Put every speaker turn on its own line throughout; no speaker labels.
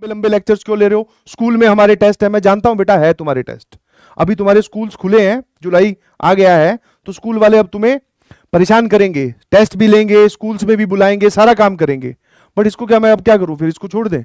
लंबे लेक्चर्स क्यों ले रहे हो? स्कूल में हमारे टेस्ट है, मैं जानता हूं बेटा है तुम्हारे टेस्ट। अभी तुम्हारे स्कूल्स खुले हैं, जुलाई आ गया है, तो स्कूल वाले अब तुम्हें परेशान करेंगे, टेस्ट भी लेंगे, स्कूल्स में भी बुलाएंगे, सारा काम करेंगे। बट इसको क्या मैं अब क्या करूं, फिर इसको छोड़ दें?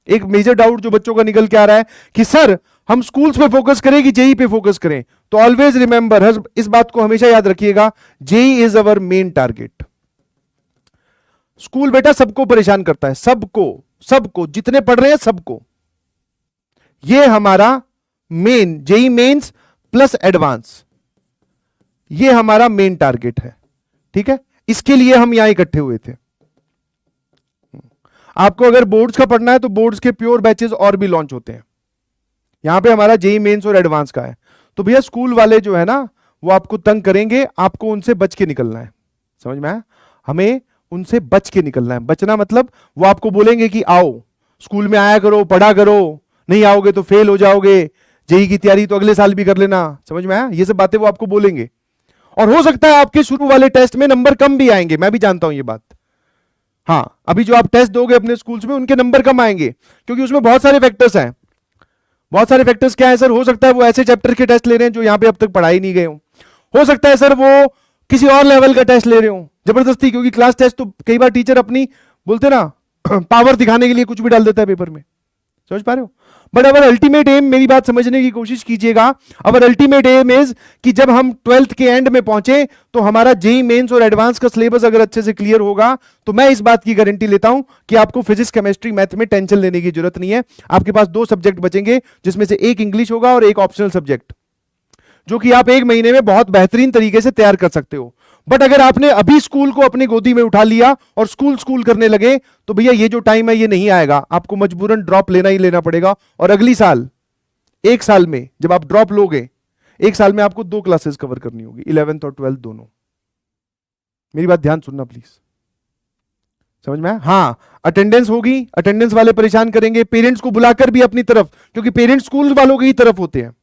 एक मेजर डाउट जो बच्चों का निकल के आ रहा है कि सर हम स्कूल्स पे फोकस करें कि जेई पे फोकस करें? तो ऑलवेज रिमेंबर, इस बात को हमेशा याद रखिएगा, JEE is our main target. School बेटा सबको परेशान करता है, सबको, सबको, जितने पढ़ रहे हैं सबको। ये हमारा main JEE mains plus advance, ये हमारा मेन टारगेट है। ठीक है, इसके लिए हम यहां इकट्ठे हुए थे। आपको अगर बोर्ड्स का पढ़ना है तो बोर्ड्स के प्योर बैचेस और भी लॉन्च होते हैं। यहां पे हमारा जेई मेंस और एडवांस का है। तो भैया स्कूल वाले जो है ना वो आपको तंग करेंगे, आपको उनसे बच के निकलना है। समझ में आया? हमें उनसे बच के निकलना है। बचना मतलब वो आपको बोलेंगे कि आओ स्कूल में आया करो, पढ़ा करो, नहीं आओगे तो फेल हो जाओगे, जेई की तैयारी तो अगले साल भी कर लेना। समझ में आया? ये सब बातें वो आपको बोलेंगे। और हो सकता है आपके शुरू वाले टेस्ट में नंबर कम भी आएंगे, मैं भी जानता हूं ये बात। हाँ, अभी जो आप टेस्ट दोगे अपने स्कूल्स में उनके नंबर कम आएंगे, क्योंकि उसमें बहुत सारे फैक्टर्स हैं। बहुत सारे फैक्टर्स क्या है सर? हो सकता है वो ऐसे चैप्टर के टेस्ट ले रहे हैं जो यहां पे अब तक पढ़ाई नहीं गए हो सकता है सर वो किसी और लेवल का टेस्ट ले रहे हो जबरदस्ती, क्योंकि क्लास टेस्ट तो कई बार टीचर अपनी बोलते ना पावर दिखाने के लिए कुछ भी डाल देता है पेपर में। समझ पा रहे हो? बट अवर अल्टीमेट एम, मेरी बात समझने की कोशिश कीजिएगा, अवर अल्टीमेट एम इज कि जब हम 12th के एंड में पहुंचे तो हमारा जेई मेंस और एडवांस का सिलेबस अगर अच्छे से क्लियर होगा तो मैं इस बात की गारंटी लेता हूं कि आपको फिजिक्स, केमिस्ट्री, मैथ में टेंशन लेने की जरूरत नहीं है। आपके पास 2 सब्जेक्ट बचेंगे, जिसमें से एक इंग्लिश होगा और एक ऑप्शनल सब्जेक्ट, जो कि आप 1 महीने में बहुत बेहतरीन तरीके से तैयार कर सकते हो। बट अगर आपने अभी स्कूल को अपनी गोदी में उठा लिया और स्कूल स्कूल करने लगे तो भैया ये जो टाइम है ये नहीं आएगा, आपको मजबूरन ड्रॉप लेना ही लेना पड़ेगा। और अगली साल, 1 साल में जब आप ड्रॉप लोगे, 1 साल में आपको 2 क्लासेस कवर करनी होगी, 11th और 12th दोनों। मेरी बात ध्यान सुनना प्लीज। समझ में? हाँ, अटेंडेंस होगी, अटेंडेंस वाले परेशान करेंगे, पेरेंट्स को बुलाकर भी अपनी तरफ, क्योंकि पेरेंट्स स्कूल वालों की ही तरफ होते हैं।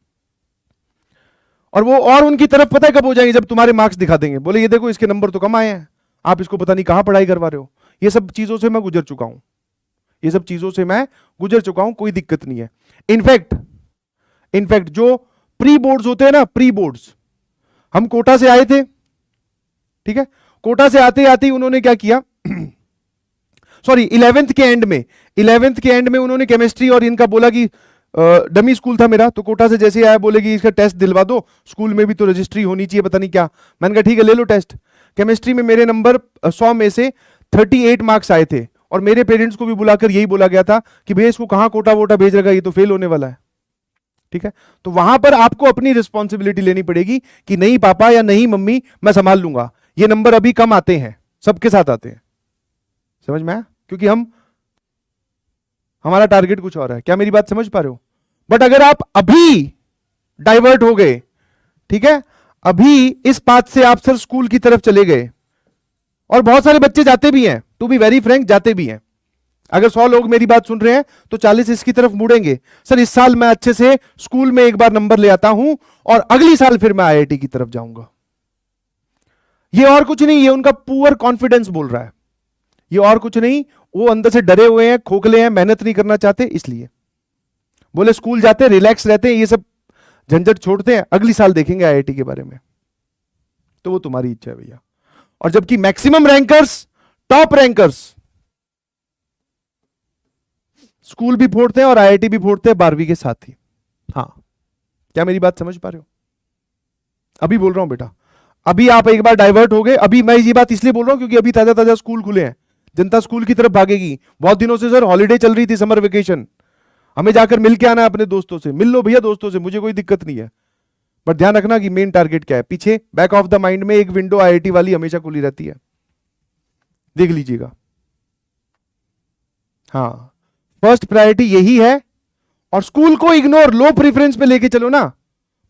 और वो और उनकी तरफ पता है कब हो जाएंगे? जब तुम्हारे मार्क्स दिखा देंगे, बोले ये देखो इसके नंबर तो कम आए हैं, आप इसको पता नहीं कहां पढ़ाई करवा रहे हो। ये सब चीजों से मैं गुजर चुका हूं, ये सब चीजों से मैं गुजर चुका हूं, कोई दिक्कत नहीं है। इनफैक्ट जो प्री बोर्ड्स होते हैं ना, प्री बोर्ड्स, हम कोटा से आए थे, ठीक है, कोटा से आते आते उन्होंने क्या किया सॉरी 11th के एंड में उन्होंने केमिस्ट्री और इनका बोला कि डमी स्कूल था मेरा, तो कोटा से जैसे आया बोले कि इसका टेस्ट दिलवा दो, स्कूल में भी तो रजिस्ट्री होनी चाहिए, पता नहीं क्या। मैंने कहा ठीक है ले लो टेस्ट। केमिस्ट्री में मेरे नंबर 100 में से 38 मार्क्स आए थे, और मेरे पेरेंट्स को भी बुलाकर यही बोला गया था कि भैया इसको कहां कोटा वोटा भेज रखा, ये तो फेल होने वाला है। ठीक है, तो वहां पर आपको अपनी रिस्पॉन्सिबिलिटी लेनी पड़ेगी कि नहीं पापा या नहीं मम्मी मैं संभाल लूंगा, ये नंबर अभी कम आते हैं, सबके साथ आते हैं। समझ में आया? क्योंकि हमारा टारगेट कुछ और है। क्या मेरी बात समझ पा रहे हो? बट अगर आप अभी डाइवर्ट हो गए, ठीक है, अभी इस पाथ से आप सर स्कूल की तरफ चले गए, और बहुत सारे बच्चे जाते भी हैं, टू बी वेरी फ्रैंक जाते भी हैं। अगर 100 लोग मेरी बात सुन रहे हैं तो 40 इसकी तरफ मुड़ेंगे, सर इस साल मैं अच्छे से स्कूल में एक बार नंबर ले आता हूं और अगली साल फिर मैं आईआईटी की तरफ जाऊंगा। ये और कुछ नहीं, ये उनका पुअर कॉन्फिडेंस बोल रहा है, ये और कुछ नहीं। वो अंदर से डरे हुए हैं, खोखले हैं, मेहनत नहीं करना चाहते, इसलिए बोले स्कूल जाते रिलैक्स रहते हैं, ये सब झंझट छोड़ते हैं, अगली साल देखेंगे आईआईटी के बारे में। तो वो तुम्हारी इच्छा है भैया। और जबकि maximum rankers, top rankers school भी फोड़ते हैं और आईआईटी भी फोड़ते हैं 12वीं के साथ ही। हाँ, क्या मेरी बात समझ पा रहे हो? अभी बोल रहा हूं बेटा, अभी आप एक बार डाइवर्ट हो गए। अभी मैं ये बात इसलिए बोल रहा हूं क्योंकि अभी ताजा ताजा स्कूल खुले हैं, जनता स्कूल की तरफ भागेगी। बहुत दिनों से सर हॉलीडे चल रही थी, समर वेकेशन, हमें जाकर मिल के आना है अपने दोस्तों से। मिल लो भैया दोस्तों से, मुझे कोई दिक्कत नहीं है, बट ध्यान रखना कि मेन टारगेट क्या है। पीछे बैक ऑफ द माइंड में एक विंडो आईआईटी वाली हमेशा खुली रहती है, देख लीजिएगा। हाँ, फर्स्ट प्रायोरिटी यही है। और स्कूल को इग्नोर, लो प्रेफरेंस पे लेके चलो ना।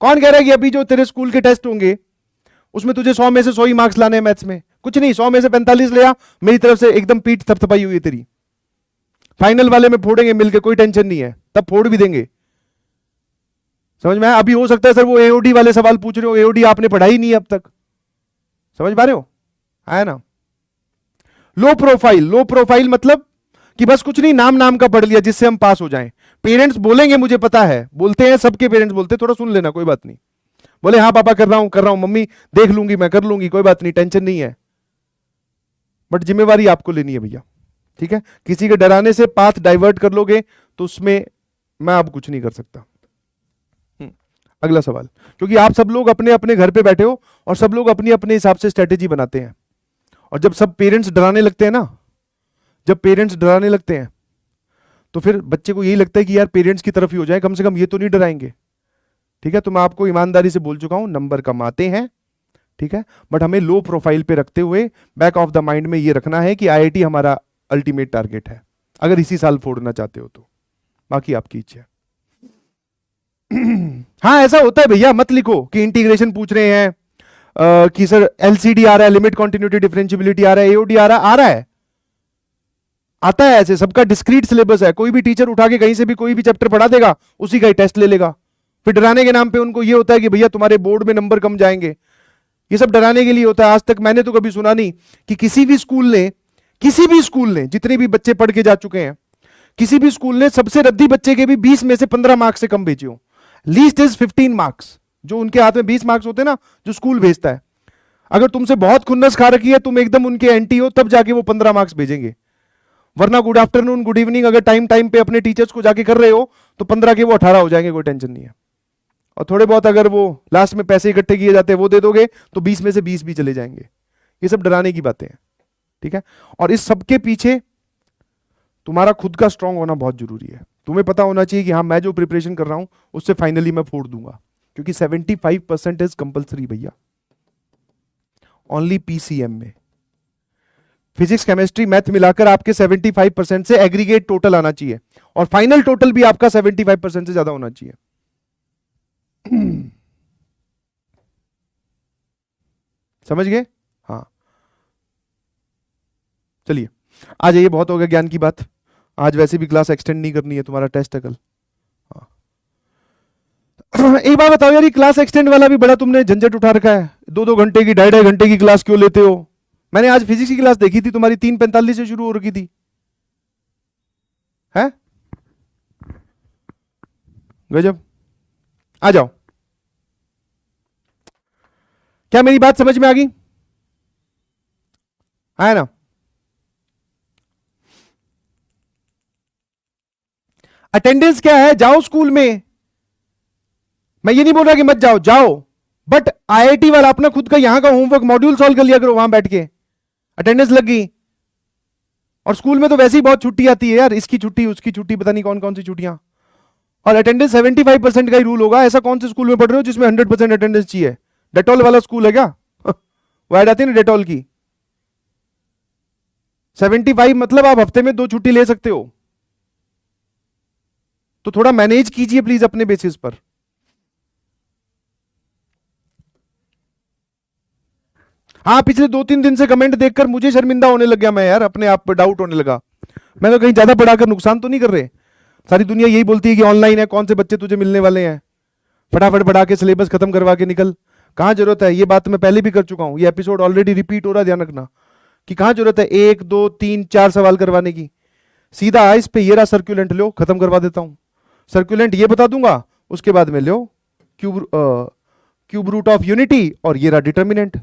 कौन कह रहा है कि अभी जो तेरे स्कूल के टेस्ट होंगे उसमें तुझे 100 में से 100 ही मार्क्स लाने हैं मैथ्स में? कुछ नहीं, 100 में से 45 ले आ, मेरी तरफ से एकदम पीठ थपथपाई हुई है तेरी। फाइनल वाले में फोड़ेंगे मिलके, कोई टेंशन नहीं है, तब फोड़ भी देंगे। समझ में आया? अभी हो सकता है सर वो एओडी वाले सवाल पूछ रहे हो, एओडी आपने पढ़ाई नहीं है अब तक। समझ पा रहे हो? आया ना? लो प्रोफाइल, लो प्रोफाइल मतलब कि बस कुछ नहीं नाम नाम का पढ़ लिया जिससे हम पास हो जाएं। पेरेंट्स बोलेंगे, मुझे पता है, बोलते हैं, सबके पेरेंट्स बोलते हैं, थोड़ा सुन लेना, कोई बात नहीं। बोले हाँ पापा कर रहा हूं, मम्मी देख लूंगी, मैं कर लूंगी, कोई बात नहीं, टेंशन नहीं है। बट जिम्मेवारी आपको लेनी है भैया, ठीक है। किसी के डराने से पाथ डाइवर्ट कर लोगे तो उसमें मैं अब कुछ नहीं कर सकता। अगला सवाल, क्योंकि आप सब लोग अपने अपने घर पे बैठे हो और सब लोग अपनी अपने हिसाब से स्ट्रेटेजी बनाते हैं, और जब सब पेरेंट्स डराने लगते हैं ना, जब पेरेंट्स डराने लगते हैं तो फिर बच्चे को यही लगता है कि यार पेरेंट्स की तरफ ही हो जाए, कम से कम ये तो नहीं डराएंगे, ठीक है। तो मैं आपको ईमानदारी से बोल चुका हूं, नंबर कम आते हैं, ठीक है, बट हमें लो प्रोफाइल पे रखते हुए बैक ऑफ द माइंड में ये रखना है कि आईआईटी हमारा अल्टीमेट टारगेट है, अगर इसी साल फोड़ना चाहते हो तो, बाकी आपकी इच्छा है। हाँ ऐसा होता है भैया, मत लिखो कि इंटीग्रेशन पूछ रहे हैं, कि सर एलसीडी आ रहा है, लिमिट कॉन्टिन्यूटी डिफरेंशियबिलिटी आ रहा है, एओडी आ रहा है, आता है ऐसे, सबका डिस्क्रीट सिलेबस है। कोई भी टीचर उठा के कहीं से भी कोई भी चैप्टर पढ़ा देगा, उसी का ही टेस्ट ले लेगा। फिर डराने के नाम पे उनको ये होता है कि भैया तुम्हारे बोर्ड में नंबर कम जाएंगे, ये सब डराने के लिए होता है। आज तक मैंने तो कभी सुना नहीं कि किसी भी स्कूल ने जितने भी बच्चे पढ़ के जा चुके हैं, किसी भी स्कूल ने सबसे रद्दी बच्चे के भी 20 में से 15 मार्क्स से कम भेजे हो। लीस्ट इज 15 मार्क्स, जो उनके हाथ में 20 मार्क्स होते हैं ना, जो स्कूल भेजता है। अगर तुमसे बहुत खुन्नस खा रखी है, तुम एकदम उनके एंटी हो, तब जाके वो 15 मार्क्स भेजेंगे, वरना गुड आफ्टरनून गुड इवनिंग अगर टाइम टाइम पे अपने टीचर्स को जाके कर रहे हो तो 15 के वो 18 हो जाएंगे, कोई टेंशन नहीं है। और थोड़े बहुत अगर वो लास्ट में पैसे इकट्ठे किए जाते हैं वो दे दोगे तो 20 में से 20 भी चले जाएंगे। ये सब डराने की बातें हैं, ठीक है। और इस सबके पीछे तुम्हारा खुद का स्ट्रांग होना बहुत जरूरी है। तुम्हें पता होना चाहिए कि हाँ मैं जो प्रिपरेशन कर रहा हूं उससे फाइनली मैं फोड़ दूंगा, क्योंकि 75% इज कंपल्सरी भैया, ओनली पीसीएम में। फिजिक्स केमिस्ट्री मैथ मिलाकर आपके 75% से एग्रीगेट टोटल आना चाहिए, और फाइनल टोटल भी आपका 75% से ज्यादा होना चाहिए। समझ गए? हाँ चलिए आ जाइए, बहुत हो गया ज्ञान की बात। आज वैसे भी क्लास एक्सटेंड नहीं करनी है, तुम्हारा टेस्ट है कल। हाँ एक बार बताओ यार, ये क्लास एक्सटेंड वाला भी बड़ा तुमने झंझट उठा रखा है। 2-2 घंटे की, 2.5 घंटे की क्लास क्यों लेते हो? मैंने आज फिजिक्स की क्लास देखी थी तुम्हारी, 3:45 से शुरू हो रखी थी, है गजब। आ जाओ, क्या मेरी बात समझ में आ गई? है ना? अटेंडेंस क्या है? जाओ स्कूल में, मैं ये नहीं बोल रहा कि मत जाओ, जाओ, बट आईआईटी वाला अपना खुद का यहां का होमवर्क मॉड्यूल सॉल्व कर लिया करो वहां बैठ के, अटेंडेंस लग गई। और स्कूल में तो वैसे ही बहुत छुट्टी आती है यार, इसकी छुट्टी उसकी छुट्टी, पता नहीं कौन कौन सी छुट्टियां। और अटेंडेंस 75% का ही रूल होगा। ऐसा कौन से स्कूल में पढ़ रहे हो जिसमें 100% अटेंडेंस चाहिए? डेटॉल वाला स्कूल है क्या? वो ऐड आती है ना डेटॉल की, 75 मतलब आप हफ्ते में 2 छुट्टी ले सकते हो। तो थोड़ा मैनेज कीजिए प्लीज अपने बेसिस पर। हाँ पिछले 2-3 दिन से कमेंट देखकर मुझे शर्मिंदा होने लग गया मैं यार, अपने आप पर डाउट होने लगा। मैं तो कहीं ज्यादा पढ़ाकर नुकसान तो नहीं कर रहे? सारी दुनिया यही बोलती है कि ऑनलाइन है, कौन से बच्चे तुझे मिलने वाले हैं, फटाफट पढ़ा के सिलेबस खत्म करवा के निकल। कहां जरूरत है? ये बात मैं पहले भी कर चुका हूं, ये एपिसोड ऑलरेडी रिपीट हो रहा है, ध्यान रखना कि कहां जरूरत है 1 2 3 4 सवाल करवाने की। सीधा इस पे ये रहा सर्कुलेंट, लो खत्म करवा देता हूं। सर्कुलेंट ये बता दूंगा, उसके बाद में लो क्यूब रूट ऑफ यूनिटी, और ये रहा डिटर्मिनेंट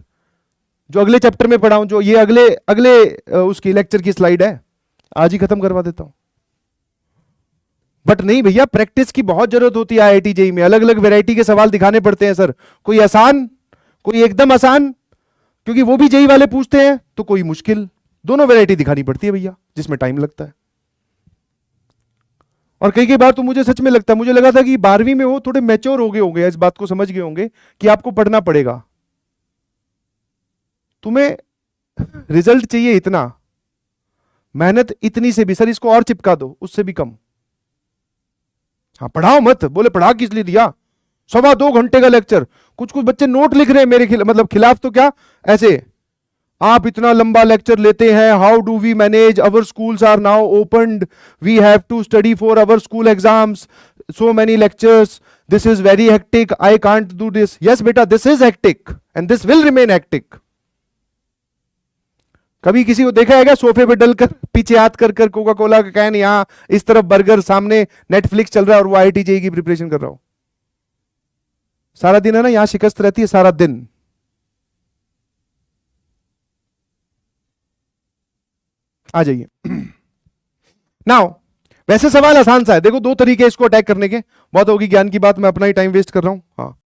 जो अगले चैप्टर में पढ़ाऊं, जो ये अगले अगले उसकी लेक्चर की स्लाइड है, आज ही खत्म करवा देता हूं। बट नहीं भैया, प्रैक्टिस की बहुत जरूरत होती है आईआईटी जेईई में, अलग अलग वैरायटी के सवाल दिखाने पड़ते हैं सर, कोई आसान कोई एकदम आसान, क्योंकि वो भी जेईई वाले पूछते हैं, तो कोई मुश्किल, दोनों वैरायटी दिखानी पड़ती है भैया, जिसमें टाइम लगता है। और कई बार तो मुझे सच में लगता है, मुझे लगा था कि 12वीं में हो थोड़े मैच्योर हो गए होंगे, इस बात को समझ गए होंगे कि आपको पढ़ना पड़ेगा, तुम्हें रिजल्ट चाहिए इतना, मेहनत इतनी से भी, सर इसको और चिपका दो, उससे भी कम। हाँ पढ़ाओ मत, बोले पढ़ा किस लिए दिया, 2.25 घंटे का लेक्चर, कुछ कुछ बच्चे नोट लिख रहे हैं मेरे मतलब खिलाफ, तो क्या ऐसे आप इतना लंबा लेक्चर लेते हैं, how do we manage, our schools are now opened, we have to study for our school exams, so many lectures, this is very hectic, I can't do this. Yes beta, this is hectic and this will remain hectic. कभी किसी को देखा है क्या सोफे पे डलकर पीछे हाथ कर कर कोका कोला का कैन, यहां इस तरफ बर्गर, सामने नेटफ्लिक्स चल रहा है और वो आईआईटी जेईई की प्रिपरेशन कर रहा हो? सारा दिन है ना, यहां शिकस्त रहती है सारा दिन। आ जाइए नाउ। वैसे सवाल आसान सा है, देखो दो तरीके इसको अटैक करने के, बहुत होगी ज्ञान की बात, मैं अपना ही टाइम वेस्ट कर रहा हूं। हाँ,